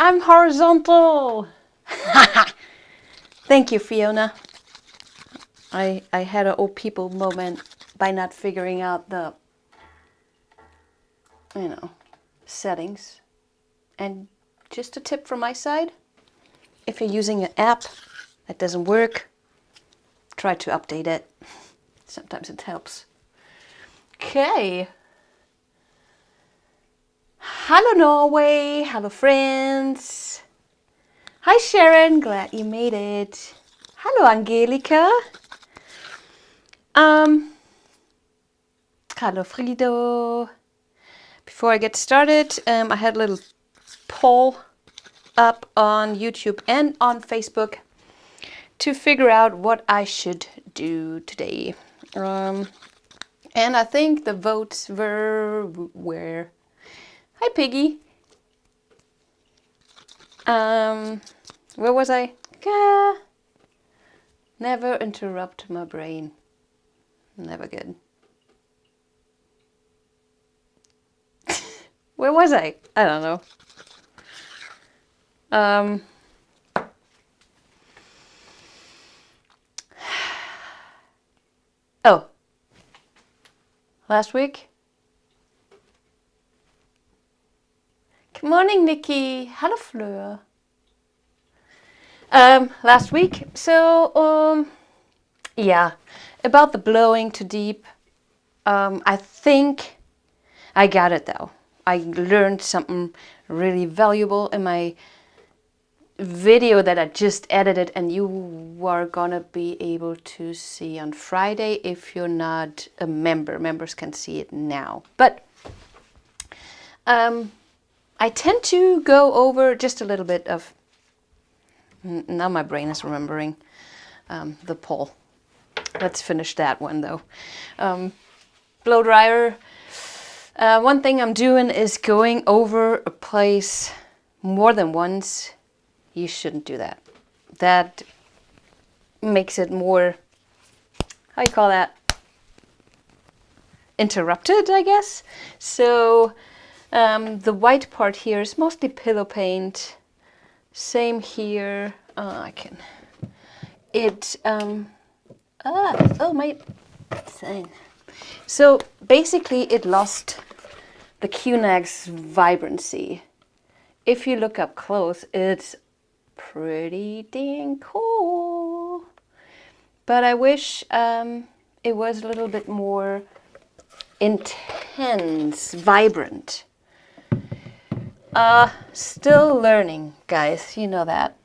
I'm horizontal. Thank you, Fiona. I had an old people moment by not figuring out the, settings. And just a tip from my side, if you're using an app that doesn't work, try to update it. Sometimes it helps. Okay. Hello Norway, hello friends. Hi Sharon, glad you made it. Hello Angelica. Hello Frido. Before I get started, I had a little poll up on YouTube and on Facebook to figure out what I should do today. And I think the votes were Hi Piggy. Where was I? Never interrupt my brain. Never good. Where was I? I don't know. Oh. Last week? Good morning, Nikki. Hello, Fleur. Last week, so, yeah, about the blowing too deep. I think I got it though. I learned something really valuable in my video that I just edited, and you are gonna be able to see on Friday if you're not a member. Members can see it now. But I tend to go over just a little bit of, now my brain is remembering the poll. Let's finish that one though. Blow dryer. One thing I'm doing is going over a place more than once. You shouldn't do that. That makes it more, how you call that? Interrupted, I guess. So the white part here is mostly pillow paint. Same here. I can. It. My thing. So basically, it lost the QNAG's vibrancy. If you look up close, it's pretty dang cool. But I wish it was a little bit more intense, vibrant. Still learning, guys, you know that.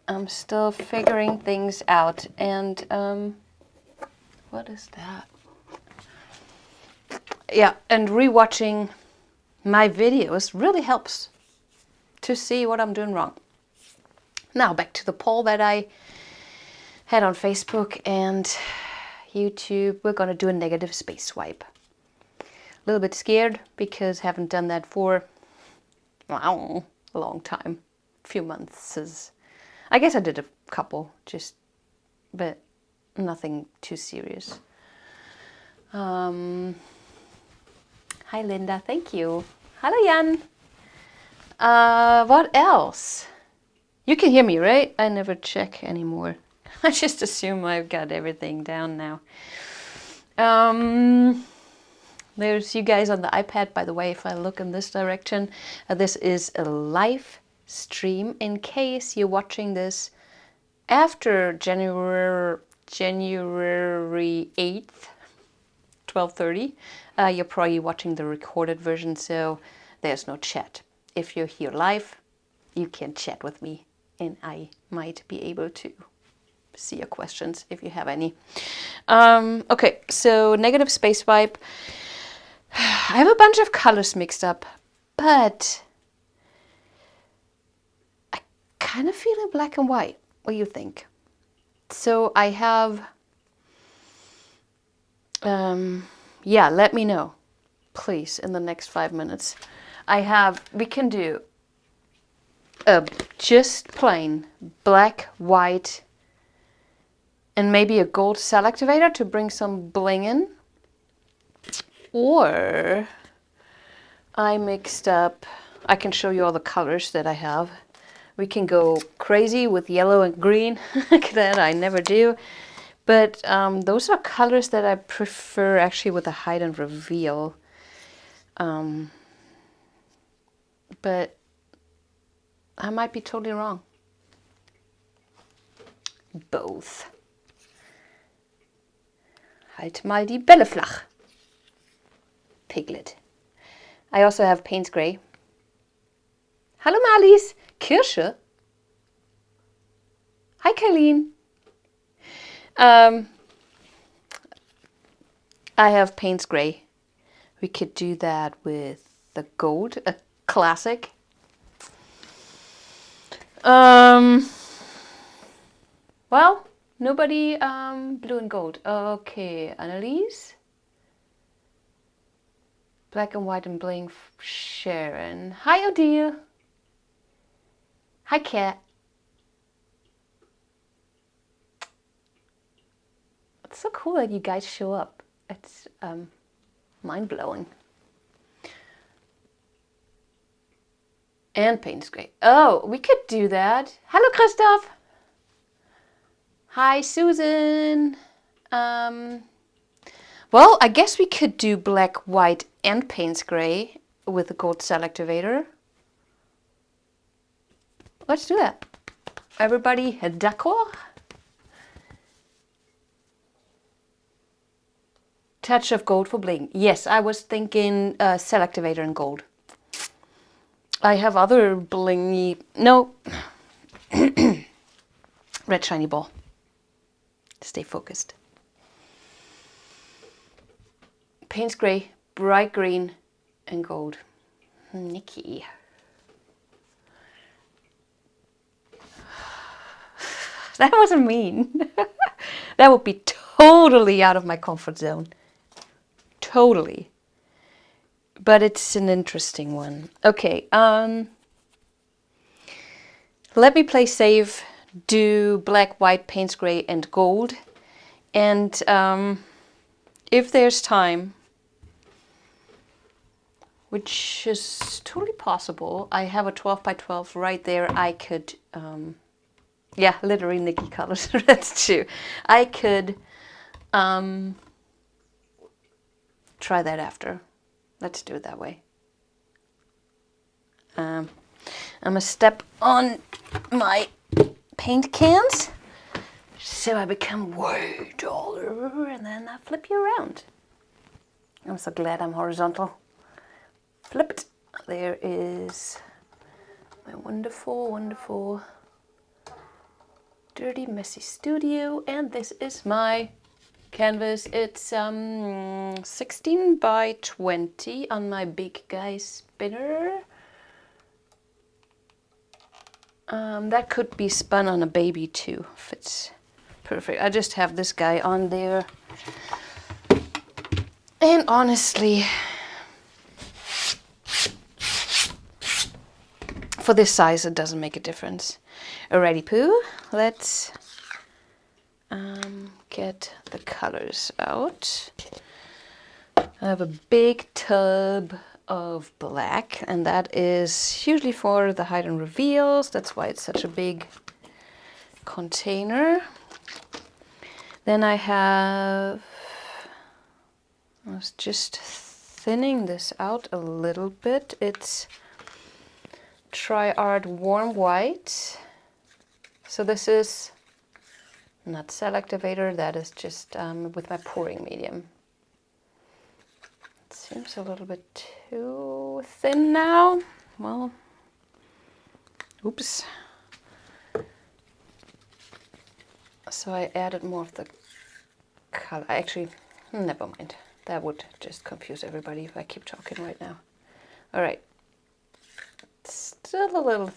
I'm still figuring things out. And what is that? Yeah, and rewatching my videos really helps to see what I'm doing wrong. Now back to the poll that I had on Facebook and YouTube. We're gonna do a negative space swipe. A little bit scared because I haven't done that for a long time, a few months. I guess I did a couple, but nothing too serious. Hi Linda, thank you. Hello Jan. What else? You can hear me, right? I never check anymore. I just assume I've got everything down now. There's you guys on the iPad, by the way. If I look in this direction, this is a live stream. In case you're watching this after January 8th, 12:30, you're probably watching the recorded version, so there's no chat. If you're here live, you can chat with me, and I might be able to see your questions if you have any. Okay, so negative space wipe. I have a bunch of colors mixed up, but I kind of feel in black and white. What do you think? So I have, yeah, let me know, please, in the next 5 minutes. We can do just plain black, white, and maybe a gold cell activator to bring some bling in. Or I mixed up I can show you all the colors that I have. We can go crazy with yellow and green. That I never do. But those are colors that I prefer actually with the hide and reveal. But I might be totally wrong. Both. Halt mal die Bälle flach. Piglet. I also have Payne's Gray. Hallo Marlies. Kirsche. Hi Kylene. I have Payne's Gray. We could do that with the gold, a classic. Well, nobody blue and gold. Okay, Annalise. Black and white and bling Sharon. Hi Odile. Hi Kat. It's so cool that you guys show up. It's mind-blowing. And Payne's Gray. Oh, we could do that. Hello, Christoph. Hi, Susan. Well, I guess we could do black, white, and Payne's Gray with the gold cell activator. Let's do that. Everybody d'accord? Touch of gold for bling. Yes, I was thinking cell activator and gold. I have other blingy... No. Red shiny ball. Stay focused. Payne's Gray, bright green, and gold. Nikki. That wasn't mean. That would be totally out of my comfort zone. Totally. But it's an interesting one. Okay, let me play safe, do black, white, Payne's Gray, and gold. And if there's time, which is totally possible, I have a 12 by 12 right there. I could, yeah, literally Nikki colors, that's true. I could try that after. Let's do it that way. I'm gonna step on my paint cans so I become way taller, and then I flip you around. I'm so glad I'm horizontal. Flipped. There is my wonderful, wonderful dirty, messy studio, and this is my canvas. It's 16 by 20 on my big guy spinner. That could be spun on a baby too. Fits perfect. I just have this guy on there. And honestly, for this size, it doesn't make a difference. Alrighty, Pooh. Let's get the colors out. I have a big tub of black, and that is usually for the hide and reveals. That's why it's such a big container. Then I was just thinning this out a little bit. It's Tri-Art Warm White. So this is not cell activator, that is just with my pouring medium. It seems a little bit too thin now. Well, oops. So I added more of the color. Actually, never mind. That would just confuse everybody if I keep talking right now. All right. It's still a little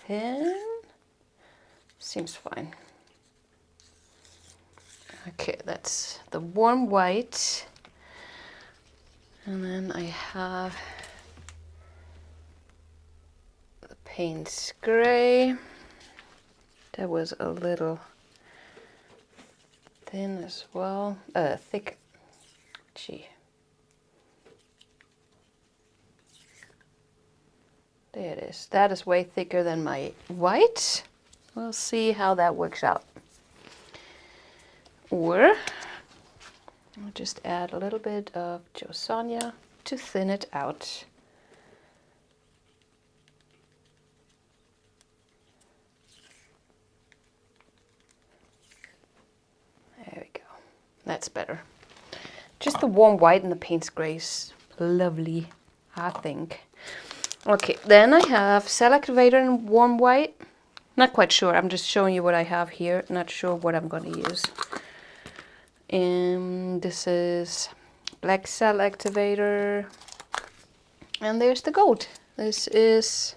thin. Seems fine. Okay, that's the warm white. And then I have the Payne's Gray. That was a little thin as well. Thick. Gee. There it is. That is way thicker than my white. We'll see how that works out. Or I'll just add a little bit of JoSonja to thin it out. There we go. That's better. Just the warm white and the paints gray is lovely, I think. Okay, then I have cell activator in warm white. Not quite sure. I'm just showing you what I have here. Not sure what I'm going to use. And this is black cell activator. And there's the gold. This is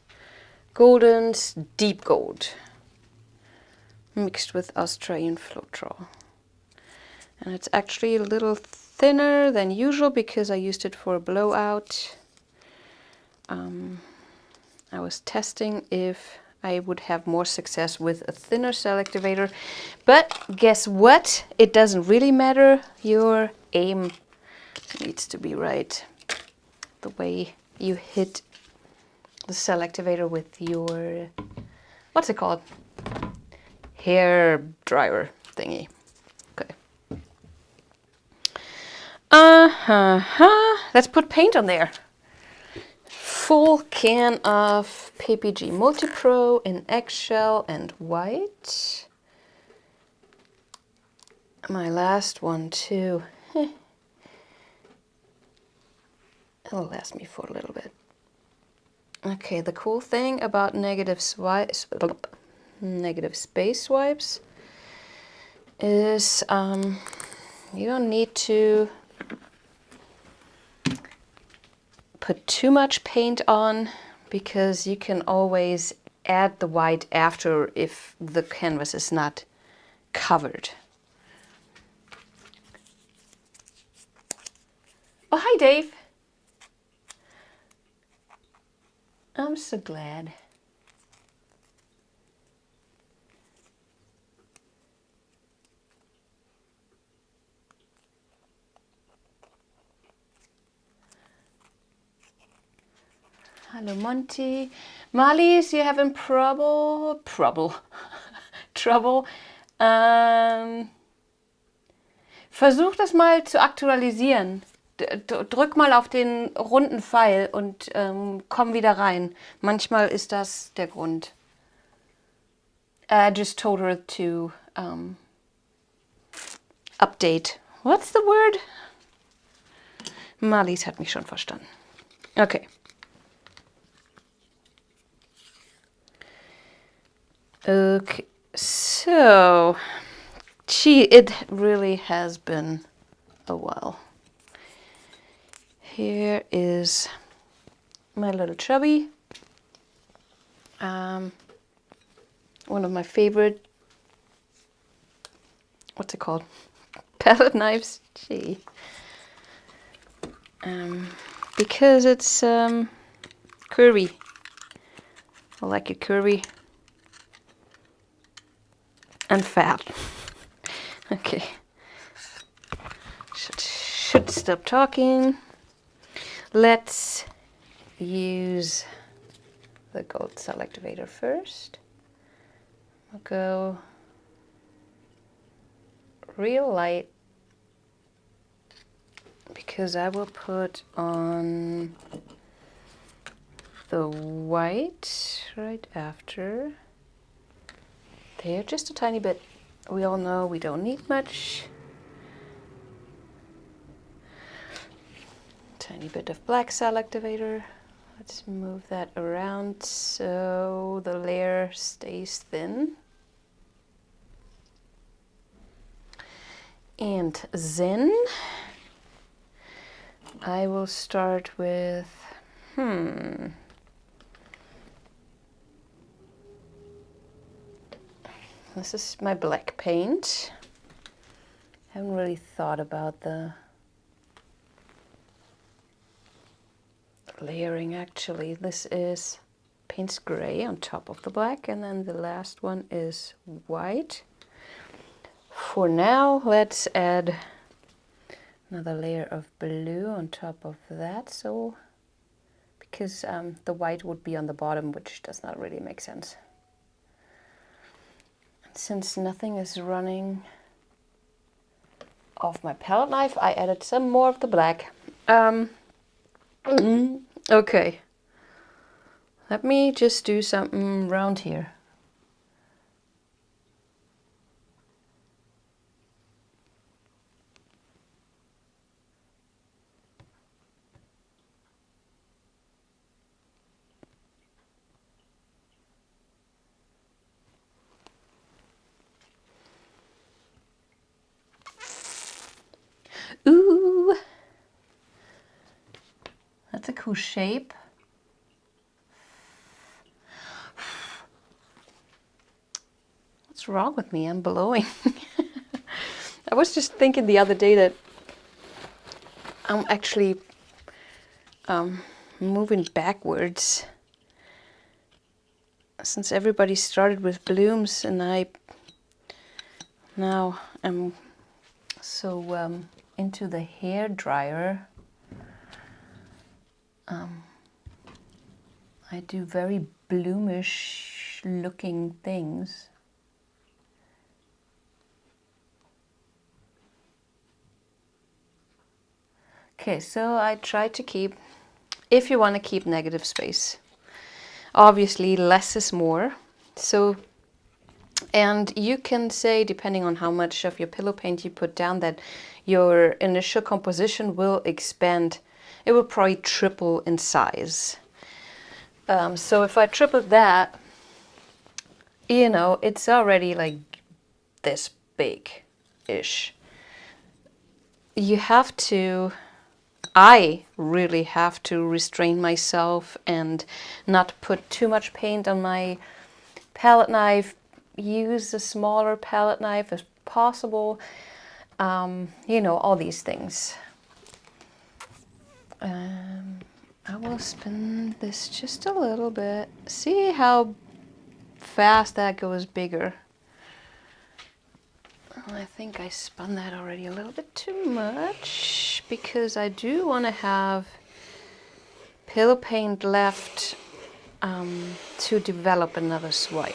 Glidden's deep gold mixed with Australian floetrol. And it's actually a little thinner than usual because I used it for a blowout. I was testing if I would have more success with a thinner cell activator, but guess what? It doesn't really matter. Your aim needs to be right. The way you hit the cell activator with your, what's it called? Hair dryer thingy. Okay. Let's put paint on there. Full can of PPG Multi-Pro in eggshell and white. My last one too. It'll last me for a little bit. Okay, the cool thing about negative space swipes is you don't need to put too much paint on because you can always add the white after if the canvas is not covered. Oh, hi Dave. I'm so glad. Hello Monty. Marlies, you having trouble? Versuch das mal zu aktualisieren. Drück mal auf den runden Pfeil und komm wieder rein. Manchmal ist das der Grund. I just told her to update. What's the word? Marlies hat mich schon verstanden. Okay. Okay, so it really has been a while. Here is my little chubby. One of my favorite, what's it called? Palette knives. Gee. Because it's curvy. I like it curvy. And fat. Okay. Should stop talking. Let's use the gold cell activator first. I'll go real light because I will put on the white right after. There, just a tiny bit. We all know we don't need much. Tiny bit of black cell activator. Let's move that around so the layer stays thin. And then I will start with, this is my black paint. Haven't really thought about the layering actually. This is paints gray on top of the black, and then the last one is white. For now, let's add another layer of blue on top of that, so because the white would be on the bottom, which does not really make sense. And since nothing is running off my palette knife, I added some more of the black. Okay, let me just do something around here. Ooh, that's a cool shape. What's wrong with me? I'm blowing. I was just thinking the other day that I'm actually moving backwards, since everybody started with blooms and I now am so into the hair dryer. I do very bloomish looking things. Okay, so I try to keep, if you want to keep negative space, obviously less is more. So, and you can say, depending on how much of your pillow paint you put down, that your initial composition will expand. It will probably triple in size. So if I tripled that, you know, it's already like this big-ish. You have to, I really have to restrain myself and not put too much paint on my palette knife. Use a smaller palette knife as possible. You know, all these things. I will spin this just a little bit. See how fast that goes bigger. I think I spun that already a little bit too much, because I do want to have pillow paint left to develop another swipe.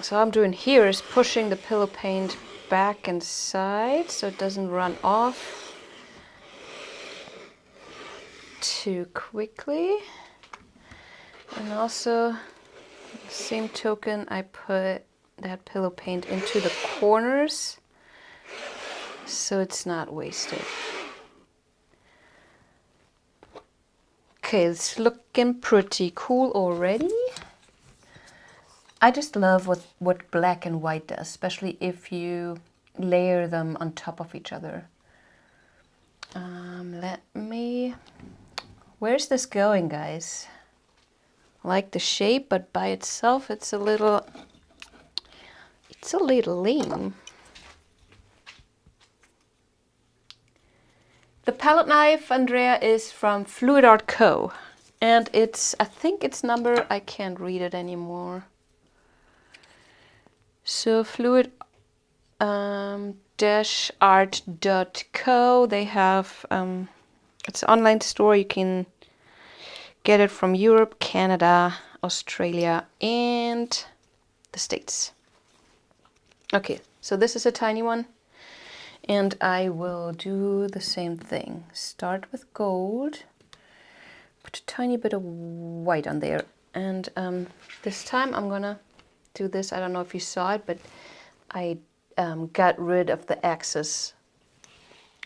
So I'm doing here is pushing the pillow paint back and side so it doesn't run off too quickly. And also, same token, I put that pillow paint into the corners so it's not wasted. Okay, it's looking pretty cool already. I just love what black and white does, especially if you layer them on top of each other. Where's this going, guys? I like the shape, but by itself it's a little lame. The palette knife, Andrea, is from Fluid Co. And I think it's number, I can't read it anymore. So fluid art.co, they have, it's an online store. You can get it from Europe, Canada, Australia, and the States. Okay, so this is a tiny one. And I will do the same thing. Start with gold, put a tiny bit of white on there. And this time I'm gonna do this. I don't know if you saw it, but I got rid of the excess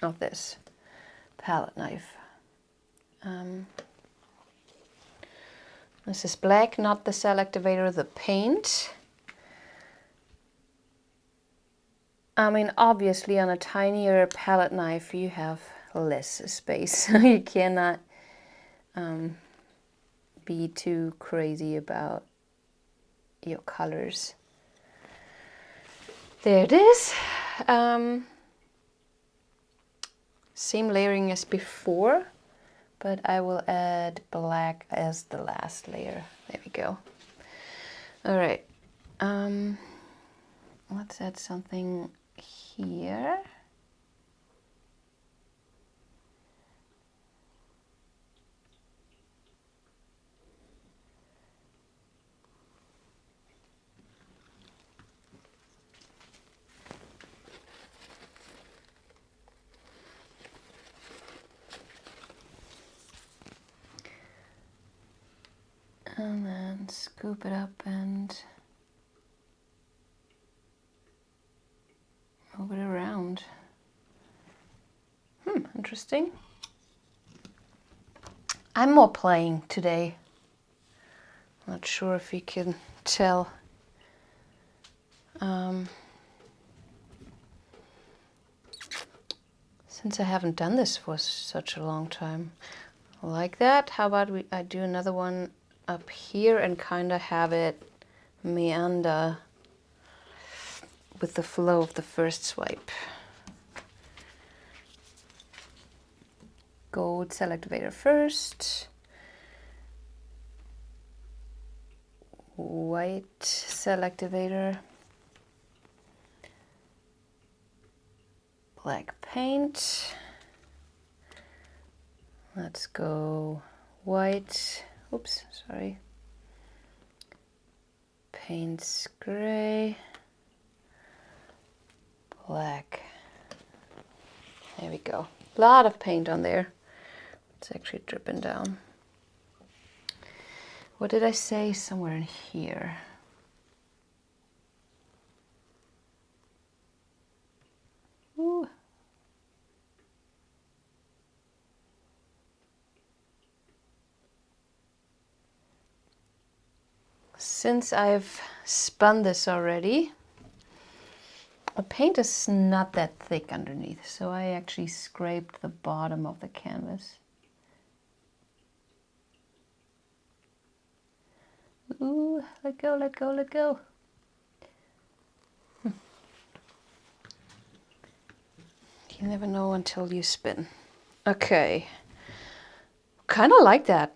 of this palette knife. This is black, not the cell activator, the paint. I mean, obviously on a tinier palette knife you have less space. You cannot be too crazy about your colors. There it is. Same layering as before, but I will add black as the last layer. There we go. All right. Let's add something here. scoop it up and move it around. Interesting. I'm more playing today. Not sure if you can tell. Since I haven't done this for such a long time. Like that. How about I do another one up here and kind of have it meander with the flow of the first swipe. Gold cell activator first. White cell activator. Black paint. Let's go white. Oops, sorry. Paints gray. Black. There we go. A lot of paint on there. It's actually dripping down. What did I say? Somewhere in here. Ooh. Since I've spun this already, the paint is not that thick underneath, so I actually scraped the bottom of the canvas. Ooh, let go, let go, let go. You never know until you spin. Okay, kind of like that.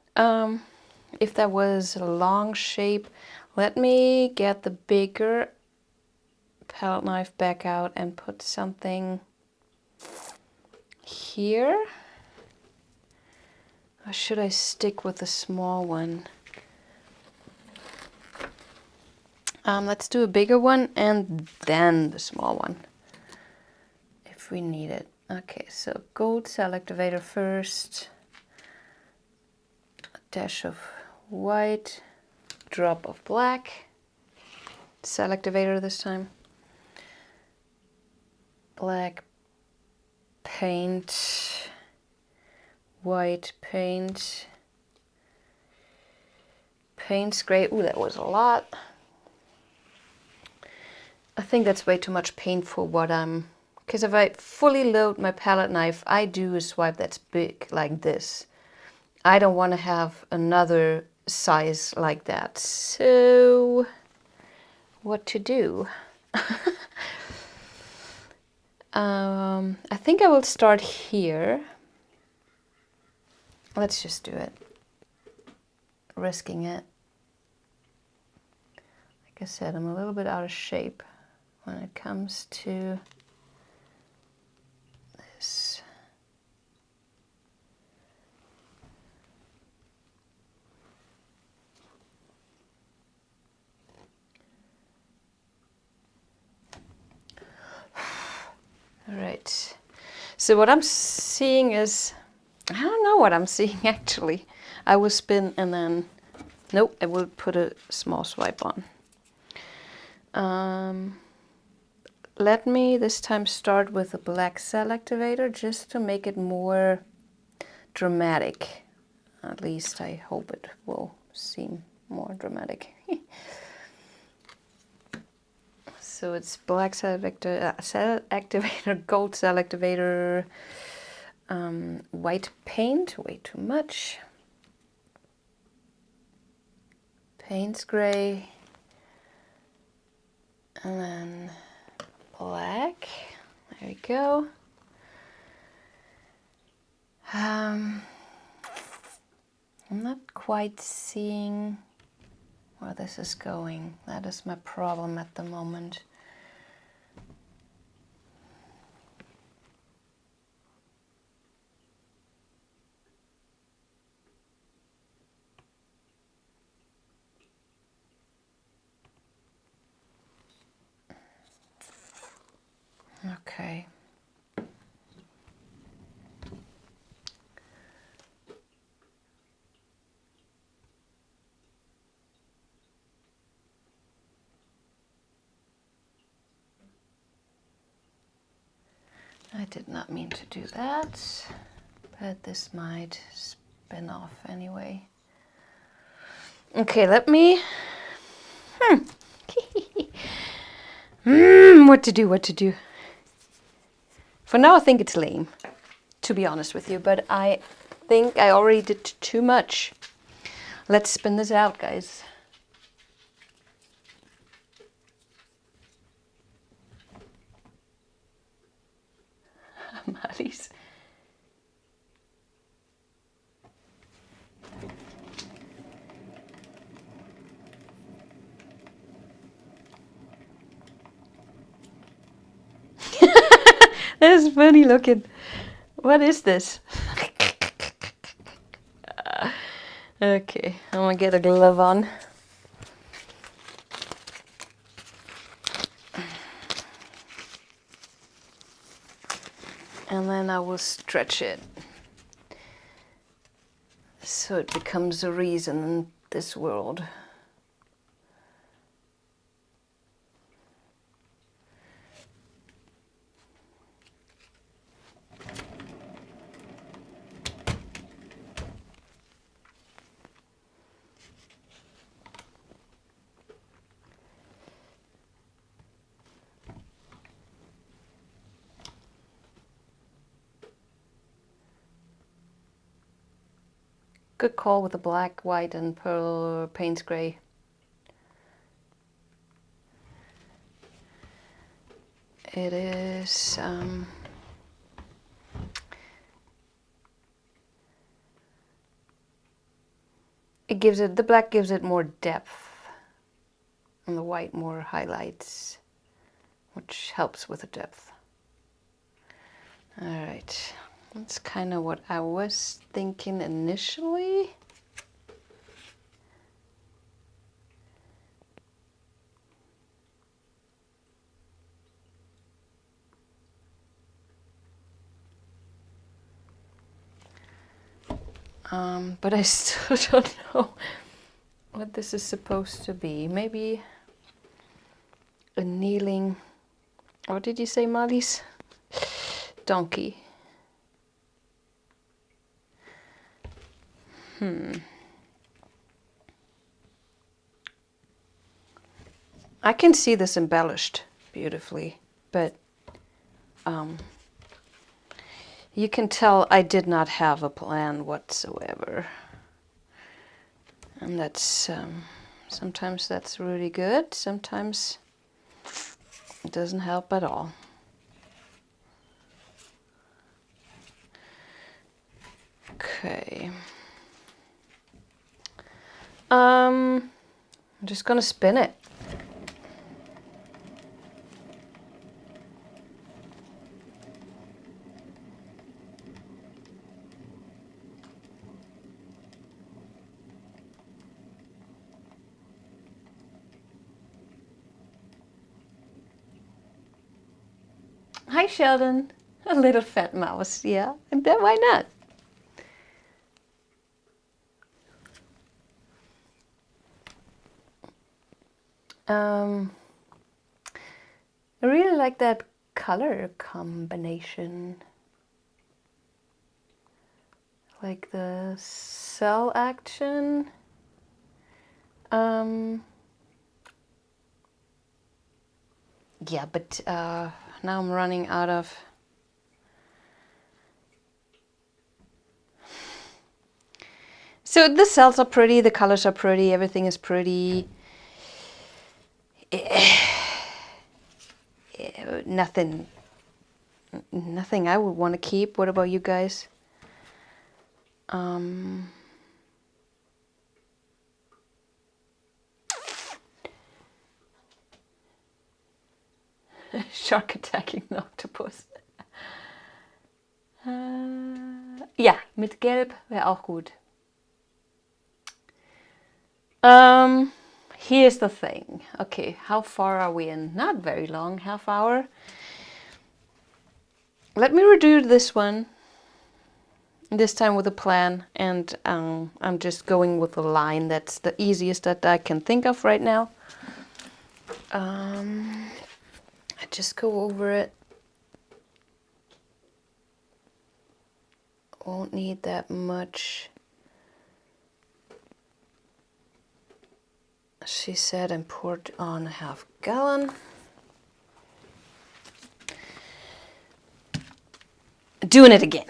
If that was a long shape, let me get the bigger palette knife back out and put something here. Or should I stick with the small one? Let's do a bigger one and then the small one, if we need it. Okay, so gold cell activator first. A dash of white, drop of black. Cell activator this time. Black paint, white paint, paints gray. Ooh, that was a lot. I think that's way too much paint for what I'm, because if I fully load my palette knife, I do a swipe that's big like this. I don't want to have another size like that. So what to do? I think I will start here. Let's just do it. Risking it. Like I said, I'm a little bit out of shape when it comes to this. All right. So what I'm seeing is, I don't know what I'm seeing actually. I will spin and then, nope, I will put a small swipe on. Let me this time start with a black cell activator just to make it more dramatic. At least I hope it will seem more dramatic. So it's black cell activator, gold cell activator, white paint, way too much. Paints gray. And then black. There we go. I'm not quite seeing where this is going. That is my problem at the moment. Okay. I did not mean to do that, but this might spin off anyway. Okay, let me... what to do? For now I think it's lame, to be honest with you, but I think I already did too much. Let's spin this out, guys. Marlies. That is funny looking. What is this? Okay, I'm gonna get a glove on. And then I will stretch it so it becomes a reason in this world. Good call with the black, white and pearl Payne's gray. It is it gives it, the black gives it more depth and the white more highlights, which helps with the depth. All right. That's kind of what I was thinking initially. But I still don't know what this is supposed to be. Maybe a kneeling, what did you say, Marlies? Donkey. I can see this embellished beautifully, but you can tell I did not have a plan whatsoever. And that's, sometimes that's really good, sometimes it doesn't help at all. Okay. I'm just gonna spin it. Hi Sheldon, a little fat mouse, yeah, and then why not? I really like that color combination, like the cell action. Yeah, but now I'm running out of... So the cells are pretty, the colors are pretty, everything is pretty. Nothing I would want to keep. What about you guys? Shark attacking the octopus. Ja, mit Gelb wäre auch gut. Here's the thing. Okay, how far are we in? Not very long, half hour. Let me redo this one. This time with a plan, and I'm just going with a line that's the easiest that I can think of right now. I just go over it. won't need that much. She said, and poured on a half gallon. Doing it again.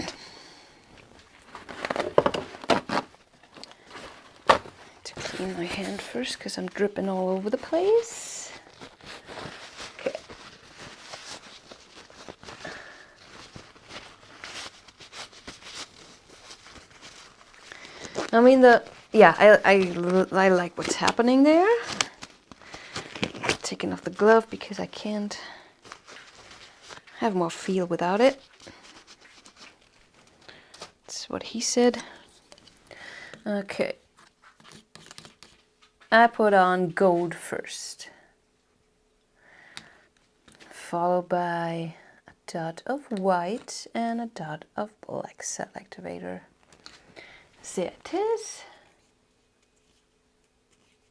To clean my hand first because I'm dripping all over the place. Okay. I mean, I like what's happening there. Taking off the glove because I can't have more feel without it. That's what he said. Okay. I put on gold first, followed by a dot of white and a dot of black cell activator. There it is.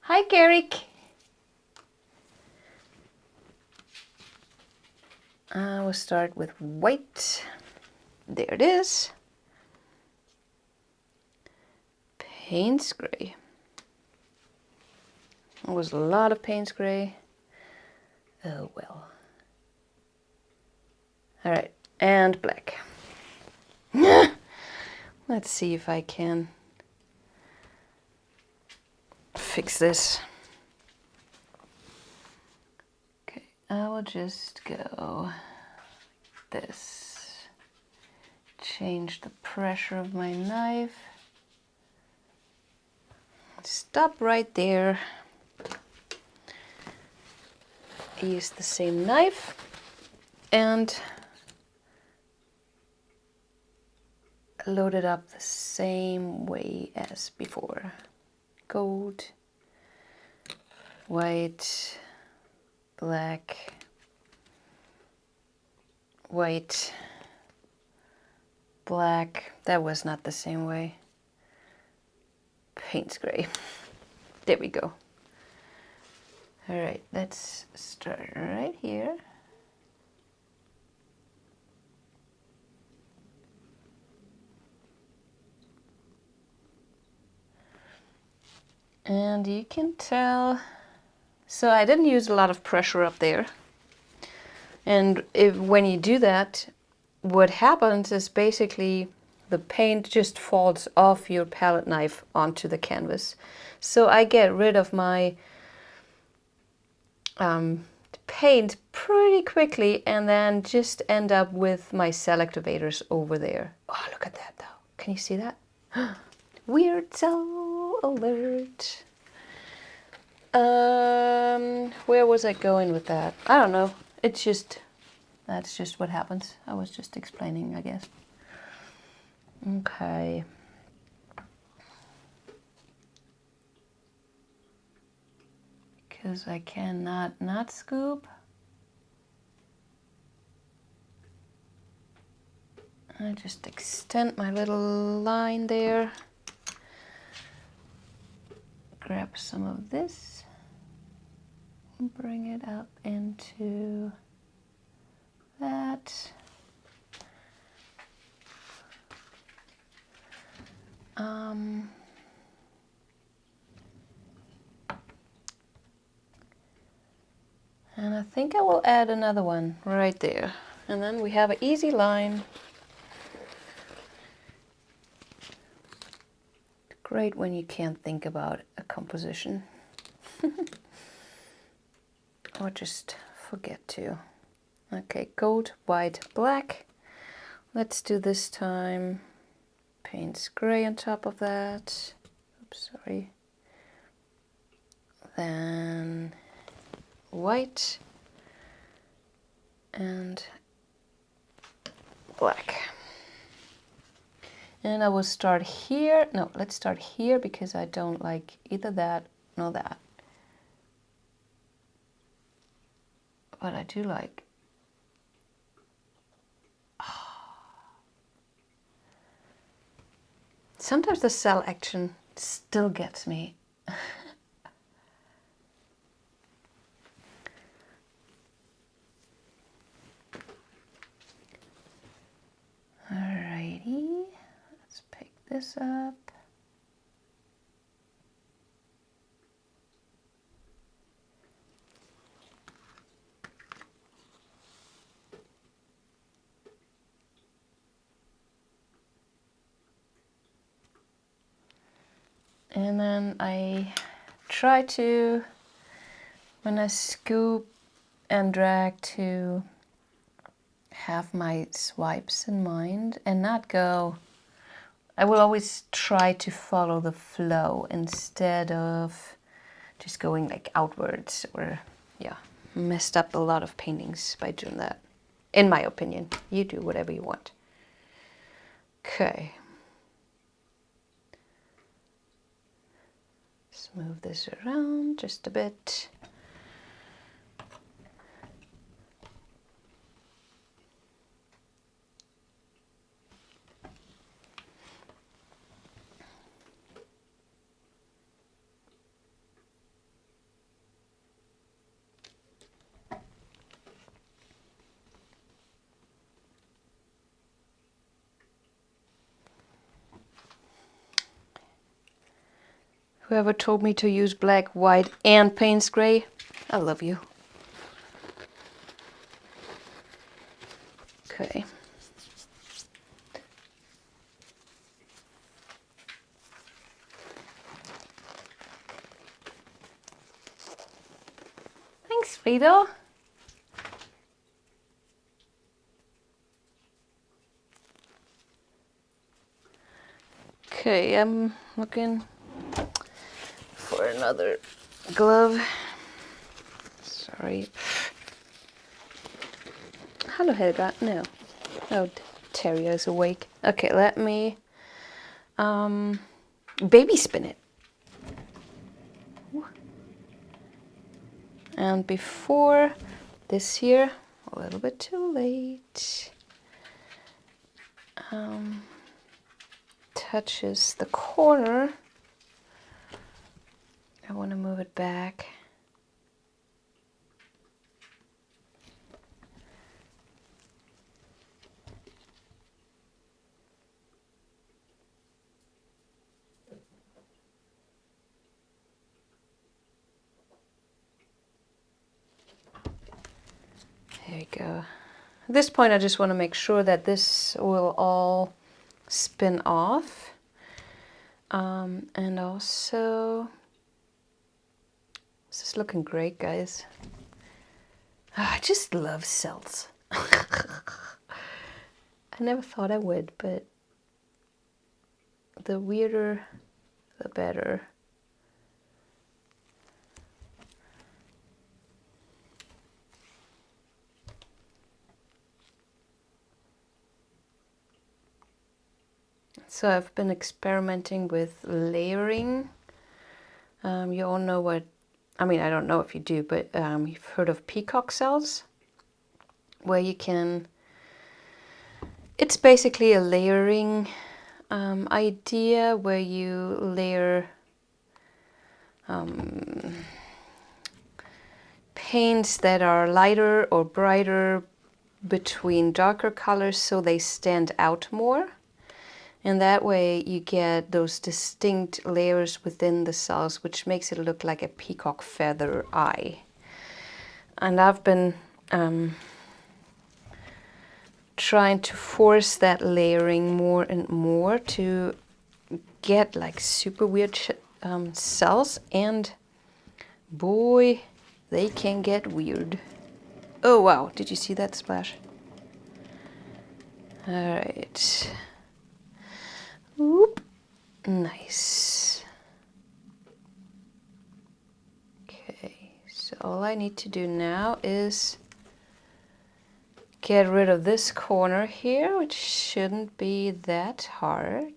Hi, Garrick. I will start with white. There it is. Payne's gray. There was a lot of Payne's gray. Oh well. All right, and black. Let's see if I can fix this. Okay, I will just go like this. Change the pressure of my knife. Stop right there. Use the same knife and load it up the same way as before. Gold, white, black, white, black. That was not the same way. Payne's gray. There we go. All right, let's start right here. And you can tell, so I didn't use a lot of pressure up there. And when you do that, what happens is basically the paint just falls off your palette knife onto the canvas. So I get rid of my paint pretty quickly and then just end up with my cell activators over there. Oh, look at that though. Can you see that? Weird cell alert. Where was I going with that? I don't know. That's just what happens. I was just explaining, I guess. Okay. Because I cannot not scoop. I just extend my little line there. Grab some of this and bring it up into that. And I think I will add another one right there. And then we have an easy line. Great when you can't think about a composition. Or just forget to. Okay, gold, white, black. Let's do this time Payne's gray on top of that. Oops, sorry. Then white and black. And I will start here. No, let's start here because I don't like either that nor that. But I do like. Sometimes the cell action still gets me. Alrighty, this up. And then I try to, when I scoop and drag, to have my swipes in mind and not go, I will always try to follow the flow instead of just going like outwards, or yeah, messed up a lot of paintings by doing that, in my opinion. You do whatever you want. Okay. Let's move this around just a bit. Whoever told me to use black, white, and Payne's gray, I love you. Okay. Thanks, Frida. Okay, I'm looking for another glove. Sorry. Hello, Helga. No. Oh, Terrier is awake. Okay, let me baby spin it. And before this here, a little bit too late, touches the corner, I want to move it back. There we go. At this point, I just want to make sure that this will all spin off. And also, this is looking great, guys. I just love cells. I never thought I would, but the weirder, the better. So I've been experimenting with layering. You all know what, I mean, I don't know if you do, but you've heard of peacock cells, where you can, it's basically a layering idea where you layer paints that are lighter or brighter between darker colors so they stand out more. And that way you get those distinct layers within the cells, which makes it look like a peacock feather eye. And I've been trying to force that layering more and more to get like super weird cells, and boy, they can get weird. Oh wow, did you see that splash? All right. Whoop. Nice. Okay, so all I need to do now is get rid of this corner here, which shouldn't be that hard.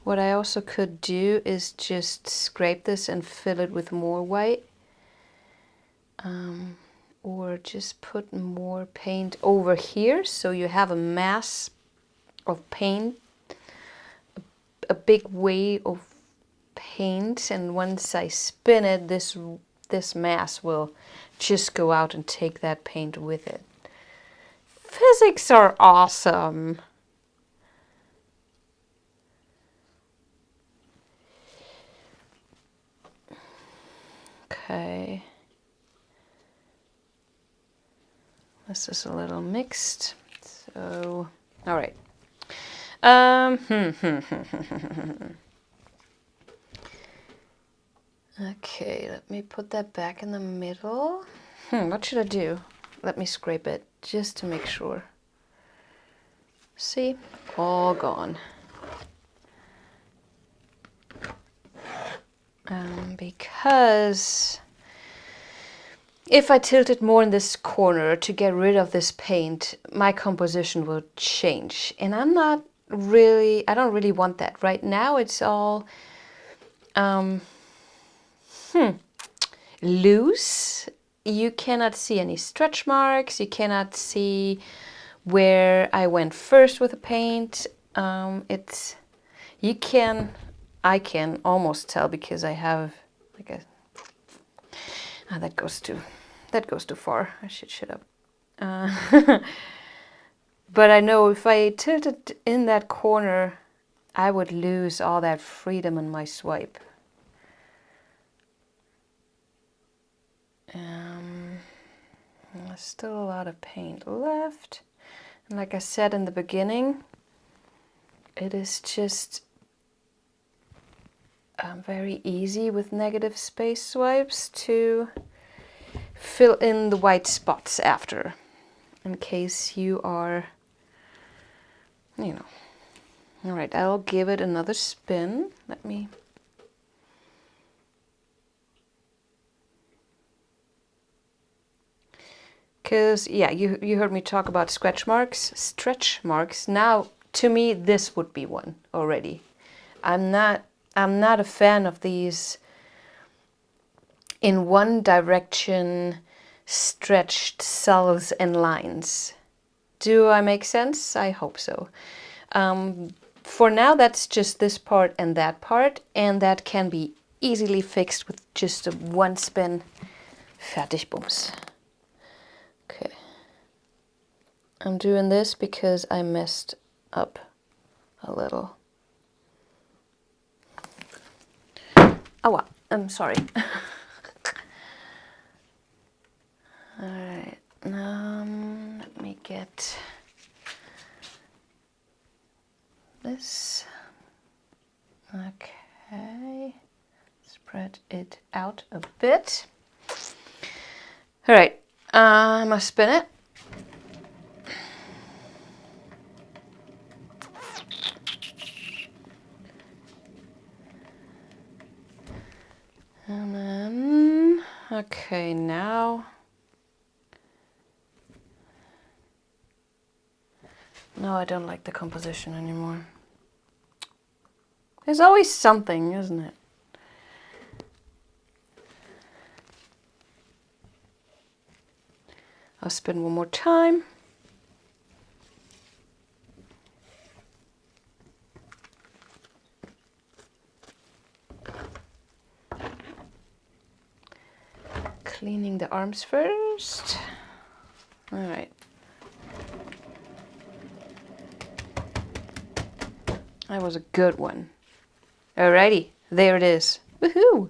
What I also could do is just scrape this and fill it with more white. Or just put more paint over here so you have a mass of paint, a big wave of paint, and once I spin it, this mass will just go out and take that paint with it. Physics are awesome. Okay. This is a little mixed. So, all right. Okay, let me put that back in the middle. What should I do? Let me scrape it just to make sure. See, all gone. Because if I tilt it more in this corner to get rid of this paint, my composition will change. And I don't really want that. Right now it's all loose. You cannot see any stretch marks. You cannot see where I went first with the paint. I can almost tell because I have like a, that goes too far. I should shut up. But I know if I tilted in that corner, I would lose all that freedom in my swipe. There's still a lot of paint left. And like I said in the beginning, it is just very easy with negative space swipes to fill in the white spots after, in case you are, you know. All right, I'll give it another spin. Let me. Because, yeah, you heard me talk about stretch marks. Now, to me, this would be one already. I'm not a fan of these in one direction stretched cells and lines. Do I make sense? I hope so. For now, that's just this part, and that can be easily fixed with just one spin. Fertig, bums. Okay. I'm doing this because I messed up a little. Oh, well, I'm sorry. All right, let me get this. Okay, spread it out a bit. All right, I'm gonna spin it. And then, okay, now. No, I don't like the composition anymore. There's always something, isn't it? I'll spin one more time. Cleaning the arms first. All right. That was a good one. Alrighty, there it is. Woohoo!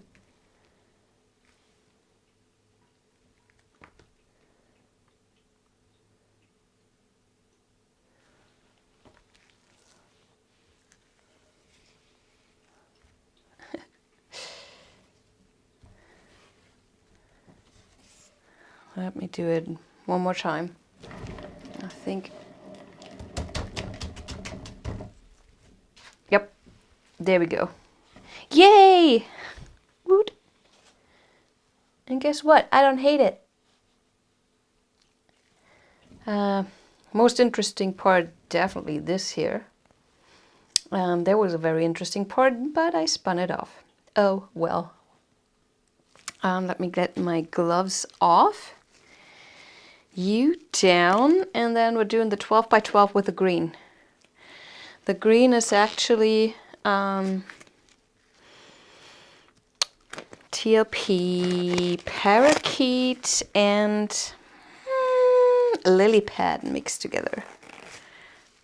Let me do it one more time. I think. Yep, there we go. Yay! Woot! And guess what? I don't hate it. Most interesting part, definitely this here. There was a very interesting part, but I spun it off. Oh, well. Let me get my gloves off. You down, and then we're doing the 12 by 12 with the green. The green is actually TLP, parakeet, and lily pad mixed together.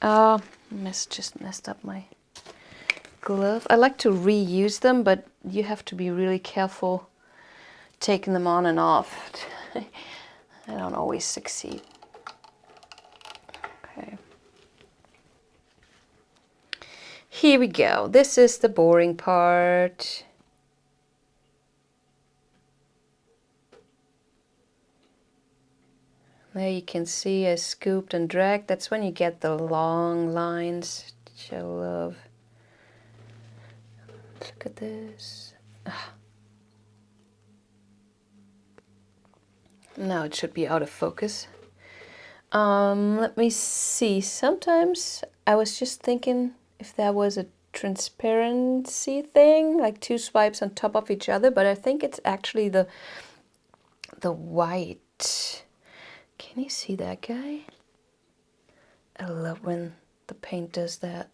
Just messed up my glove. I like to reuse them, but you have to be really careful taking them on and off. I don't always succeed. Okay. Here we go. This is the boring part. There you can see I scooped and dragged. That's when you get the long lines, which I love. Look at this. Now it should be out of focus. Let me see. Sometimes I was just thinking if there was a transparency thing, like 2 swipes on top of each other, but I think it's actually the white. Can you see that guy? I love when the paint does that.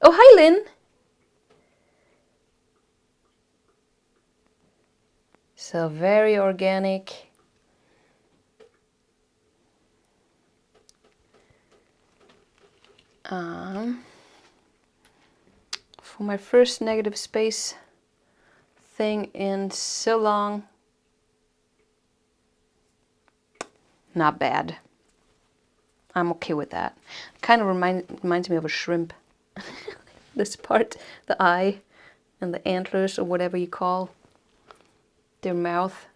Oh, hi, Lynn. So very organic. For my first negative space thing in so long, not bad. I'm okay with that. Kind of reminds me of a shrimp. This part, the eye and the antlers, or whatever you call their mouth.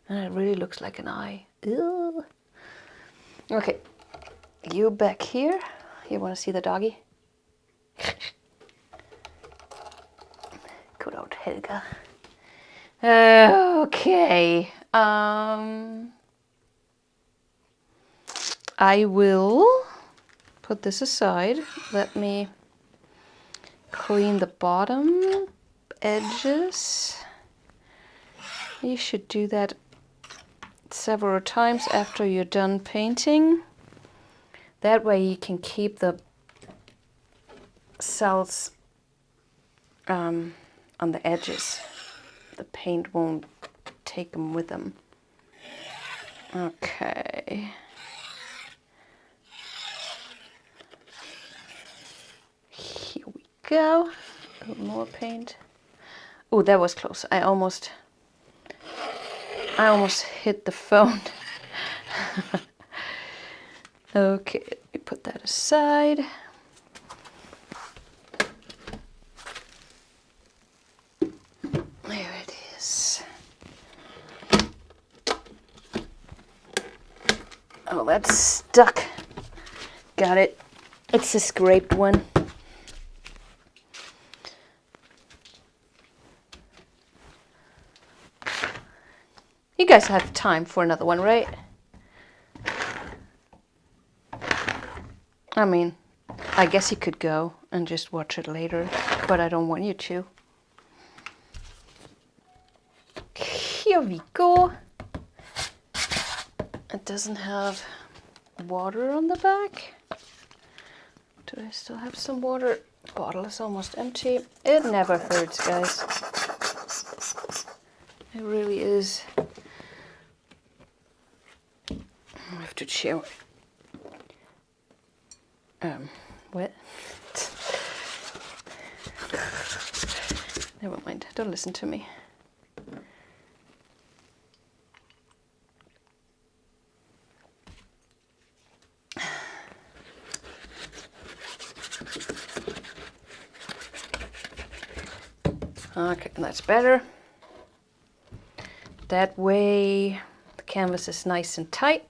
And it really looks like an eye. Ew. Okay, you back here. You want to see the doggy? Good old Helga. Okay. I will put this aside. Let me clean the bottom edges. You should do that several times after you're done painting. That way you can keep the cells on the edges. The paint won't take them with them. Okay. Here we go. A little more paint. Oh, that was close. I almost hit the phone. Okay, let me put that aside. There it is. Oh, that's stuck. Got it. It's a scraped one. You guys have time for another one, right? I mean, I guess you could go and just watch it later, but I don't want you to. Here we go. It doesn't have water on the back. Do I still have some water? The bottle is almost empty. It never hurts, guys. It really is. I have to chill. What? Never mind, don't listen to me. Okay, that's better. That way the canvas is nice and tight,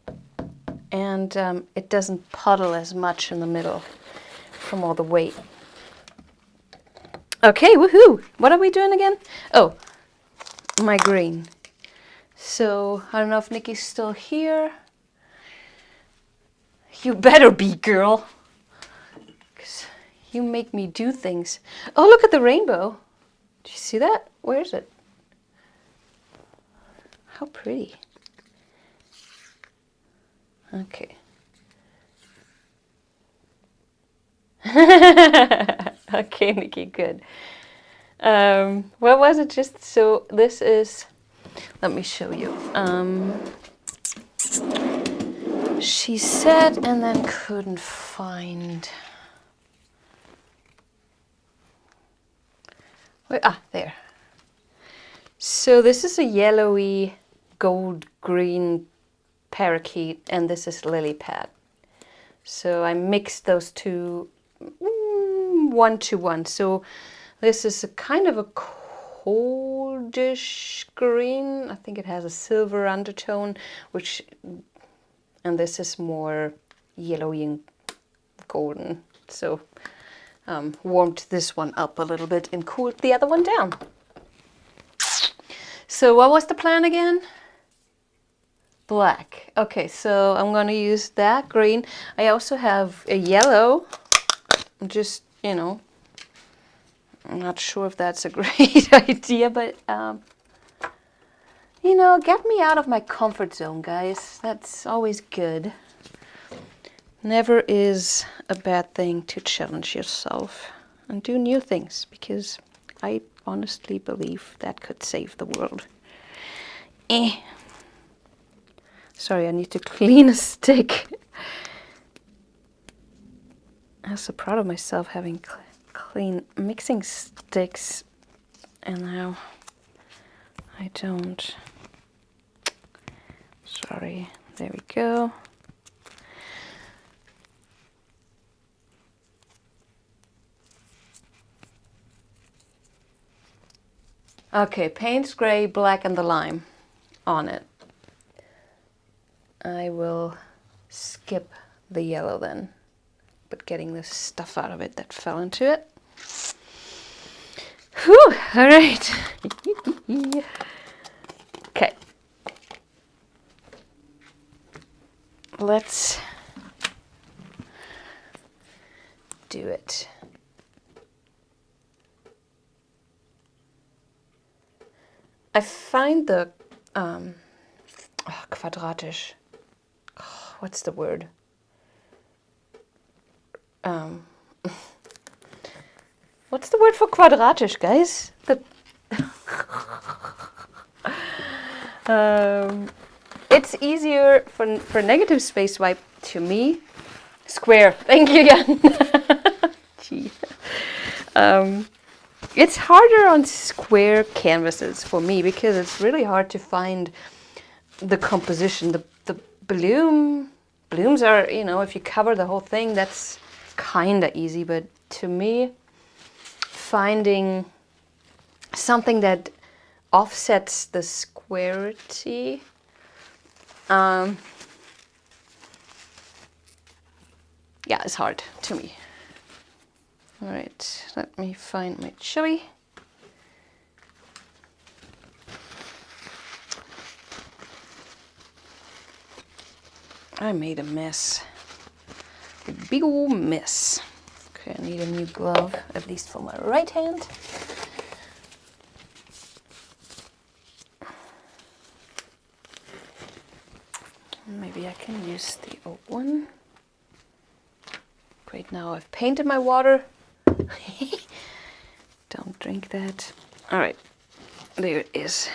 and it doesn't puddle as much in the middle from all the weight. Okay, woohoo! What are we doing again? Oh, my green. So, I don't know if Nikki's still here. You better be, girl. 'Cause you make me do things. Oh, look at the rainbow. Did you see that? Where is it? How pretty. Okay. Okay, Nikki, good. What was it just? So this is, let me show you. She said and then couldn't find. Where, there. So this is a yellowy gold green parakeet and this is lily pad. So I mixed those two 1-to-1. So this is a kind of a coldish green. I think it has a silver undertone, and this is more yellowy and golden. So warmed this one up a little bit and cooled the other one down. So what was the plan again? Black. Okay, so I'm gonna use that green. I also have a yellow. Just, you know, I'm not sure if that's a great idea, but you know, get me out of my comfort zone, guys. That's always good. Never is a bad thing to challenge yourself and do new things, because I honestly believe that could save the world. Sorry, I need to clean a stick. I'm so proud of myself having clean mixing sticks, and now I don't. Sorry, there we go. Okay, paints gray, black, and the lime on it. I will skip the yellow then, but getting the stuff out of it that fell into it. Whew, all right. Okay. Let's do it. I find the quadratisch. Oh, what's the word? What's the word for quadratisch, guys? It's easier for negative space wipe to me. Square. Thank you again. Gee. It's harder on square canvases for me because it's really hard to find the composition. The blooms are, you know, if you cover the whole thing, that's kind of easy. But to me, finding something that offsets the squarity, yeah, it's hard to me. All right, let me find my chili. I made a mess, a big old mess. Okay, I need a new glove, at least for my right hand. Maybe I can use the old one. Great, now I've painted my water. Don't drink that. All right, there it is.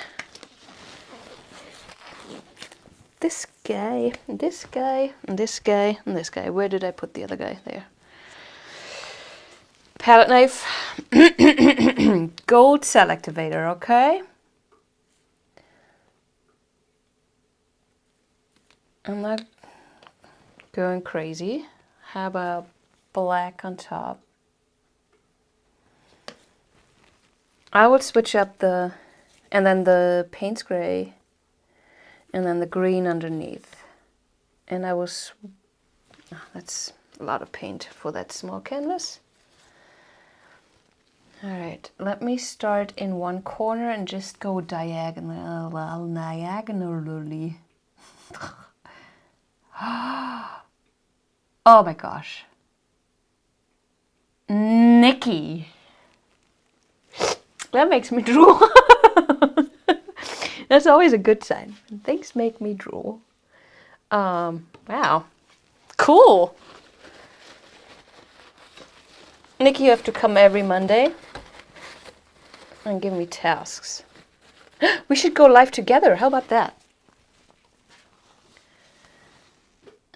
This guy, this guy, and this guy, and this guy. Where did I put the other guy? There. Palette knife. Gold cell activator, okay? I'm not going crazy. How about black on top? I would switch up and then the paints gray, and then the green underneath. And I was, that's a lot of paint for that small canvas. All right, let me start in one corner and just go diagonally. Oh my gosh. Nikki. That makes me drool. That's always a good sign. Things make me drool. Wow. Cool. Nikki, you have to come every Monday. and give me tasks. We should go live together. How about that?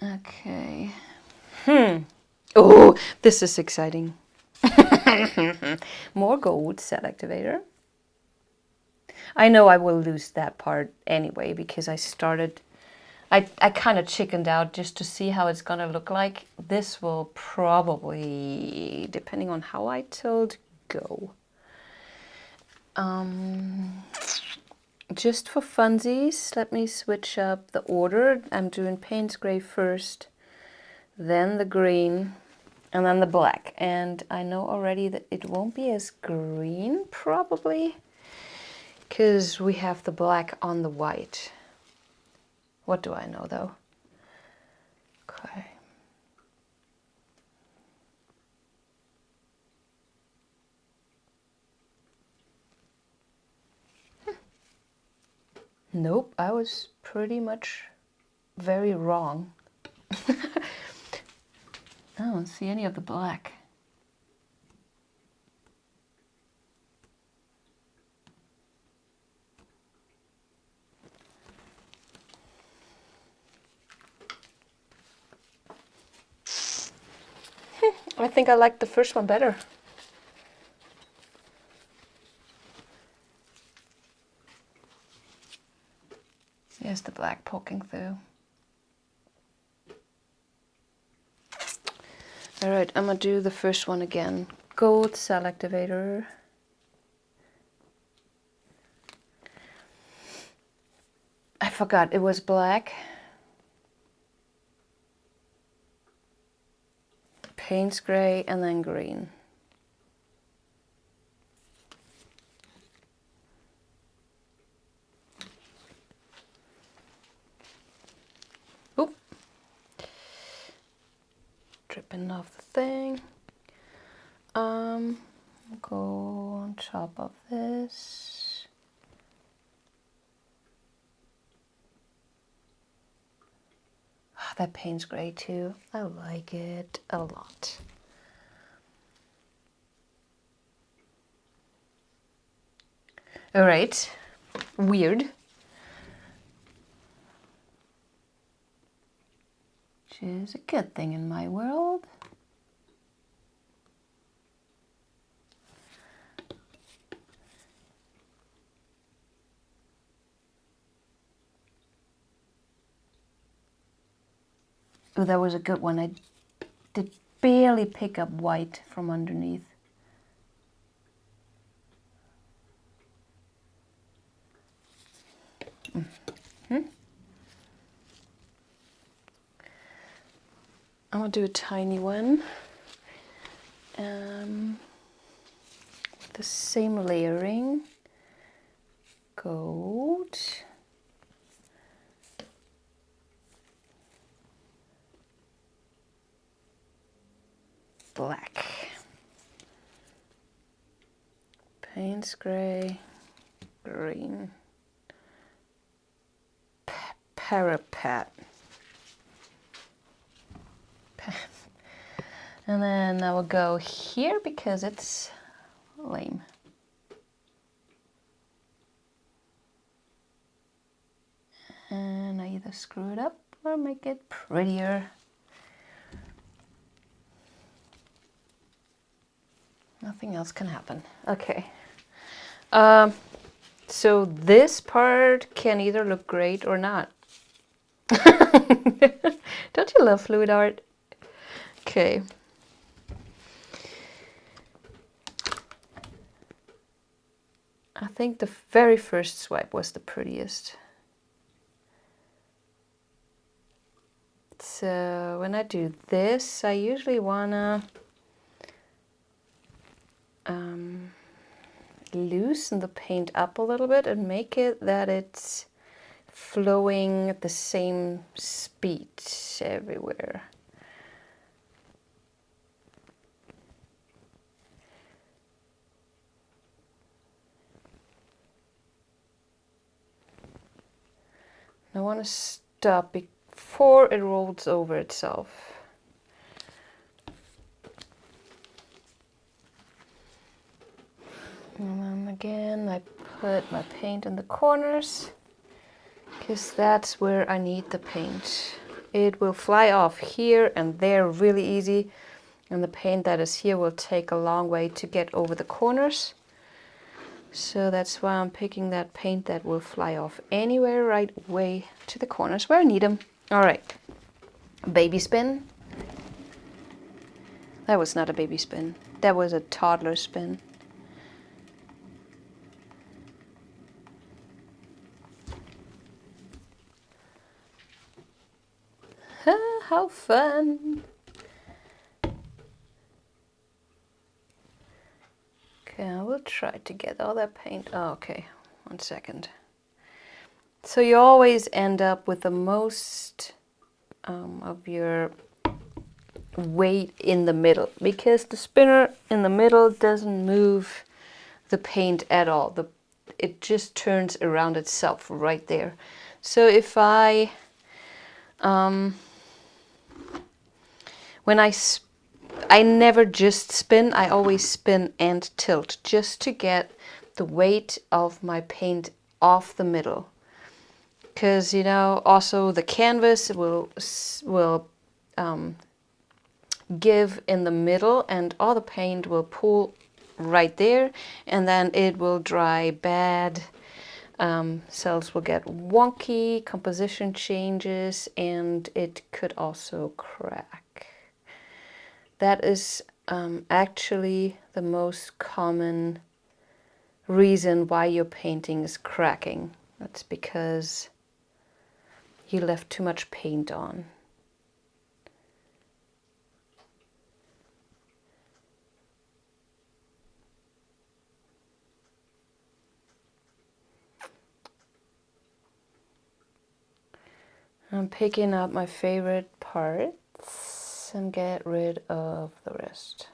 Okay. Oh, this is exciting. More gold cell activator. I know I will lose that part anyway because I kind of chickened out just to see how it's gonna look like. This will probably, depending on how I tilt, go. Just for funsies, let me switch up the order. I'm doing Payne's Gray first, then the green, and then the black. And I know already that it won't be as green, probably, because we have the black on the white. What do I know, though? Okay. Nope, I was pretty much very wrong. I don't see any of the black. I think I like the first one better. Here's the black poking through. All right, I'm gonna do the first one again. Gold cell activator. I forgot it was black. Payne's Gray and then green. Oop. Dripping off the thing. Go on top of this. Oh, that Payne's Gray too. I like it a lot. All right, weird. Which is a good thing in my world. Oh, that was a good one. I did barely pick up white from underneath. I'm gonna do a tiny one with the same layering. Gold. Black. Payne's Gray. Green. Parapet. And then I will go here because it's lame. And I either screw it up or make it prettier. Nothing else can happen. Okay. So this part can either look great or not. Don't you love fluid art? Okay. I think the very first swipe was the prettiest. So when I do this, I usually wanna loosen the paint up a little bit and make it that it's flowing at the same speed everywhere. I want to stop before it rolls over itself. And then again, I put my paint in the corners because that's where I need the paint. It will fly off here and there really easy, and the paint that is here will take a long way to get over the corners. So that's why I'm picking that paint that will fly off anywhere right way to the corners where I need them. All right, baby spin. That was not a baby spin. That was a toddler spin. How fun. Okay, I will try to get all that paint. Oh, okay, 1 second. So you always end up with the most of your weight in the middle, because the spinner in the middle doesn't move the paint at all. It just turns around itself right there. So if I when I never just spin, I always spin and tilt just to get the weight of my paint off the middle. Because, you know, also the canvas will give in the middle and all the paint will pool right there, and then it will dry bad. Cells will get wonky, composition changes, and it could also crack. That is actually the most common reason why your painting is cracking. That's because you left too much paint on. I'm picking up my favorite parts and get rid of the rest.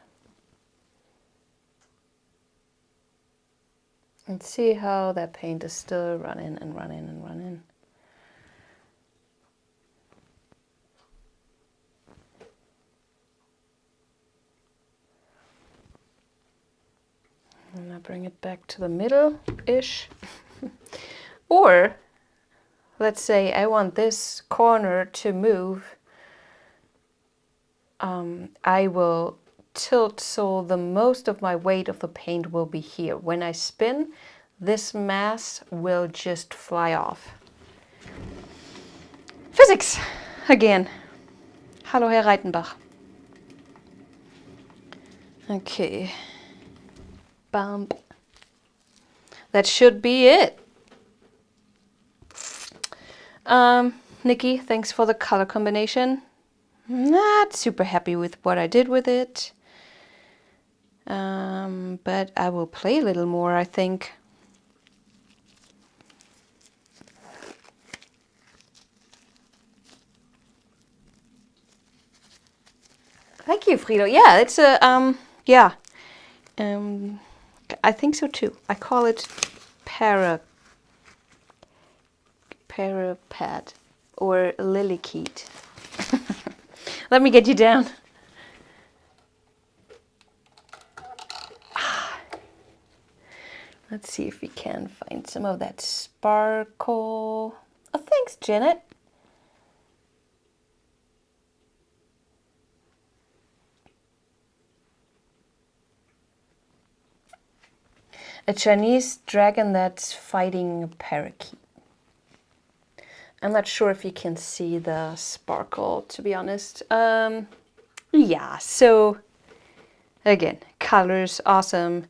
And see how that paint is still running and running and running. And I bring it back to the middle-ish. Or, let's say I want this corner to move. I will tilt so the most of my weight of the paint will be here. When I spin, this mass will just fly off. Physics again. Hallo, Herr Reitenbach. Okay. Bump. That should be it. Nikki, thanks for the color combination. Not super happy with what I did with it. But I will play a little more, I think. Thank you, Frido. Yeah, it's a, yeah. I think so too. I call it parapet or lilikeet. Let me get you down. Let's see if we can find some of that sparkle. Oh, thanks, Janet. A Chinese dragon that's fighting a parakeet. I'm not sure if you can see the sparkle, to be honest. Yeah, so again, colors awesome.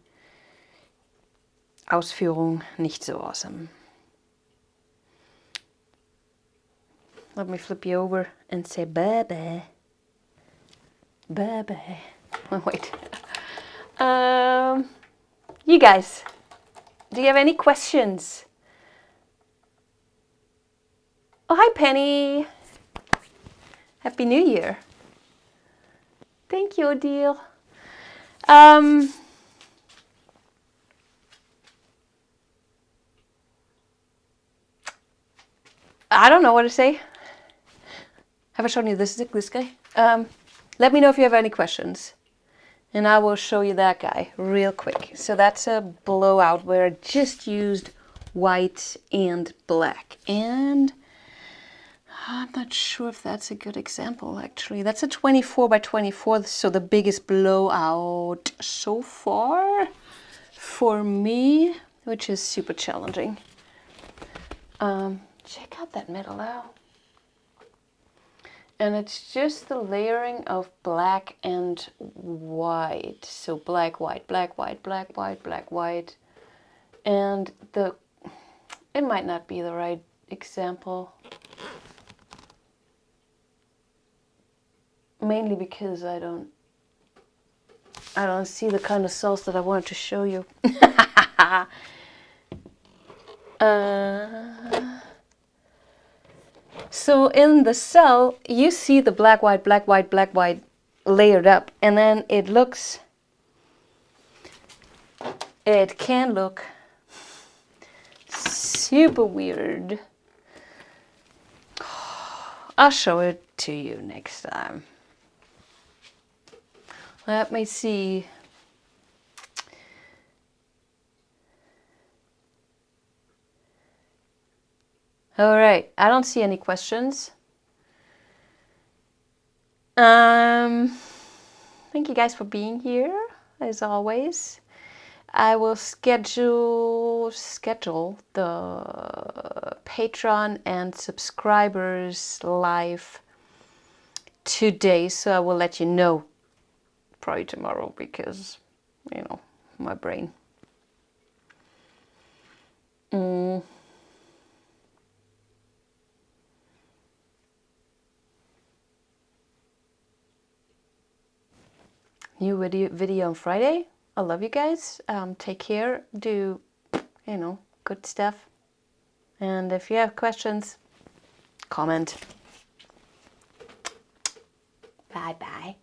Ausführung nicht so awesome. Let me flip you over and say bye-bye. Bye-bye. Oh, wait. You guys, do you have any questions? Oh, hi, Penny. Happy New Year. Thank you, Odile. I don't know what to say. Have I shown you this guy? Let me know if you have any questions. And I will show you that guy real quick. So that's a blowout where I just used white and black. And I'm not sure if that's a good example, actually. That's a 24 by 24, so the biggest blowout so far for me, which is super challenging. Check out that metal out. And it's just the layering of black and white. So black, white, black, white, black, white, black, white. And it might not be the right example. Mainly because I don't see the kind of cells that I wanted to show you. So in the cell, you see the black, white, black, white, black, white layered up, and then it can look super weird. I'll show it to you next time. Let me see. All right, I don't see any questions. Thank you guys for being here, as always. I will schedule the Patreon and subscribers live today, so I will let you know probably tomorrow because, you know, my brain. New video on Friday. I love you guys. Take care. Do, you know, good stuff. And if you have questions, comment. Bye bye.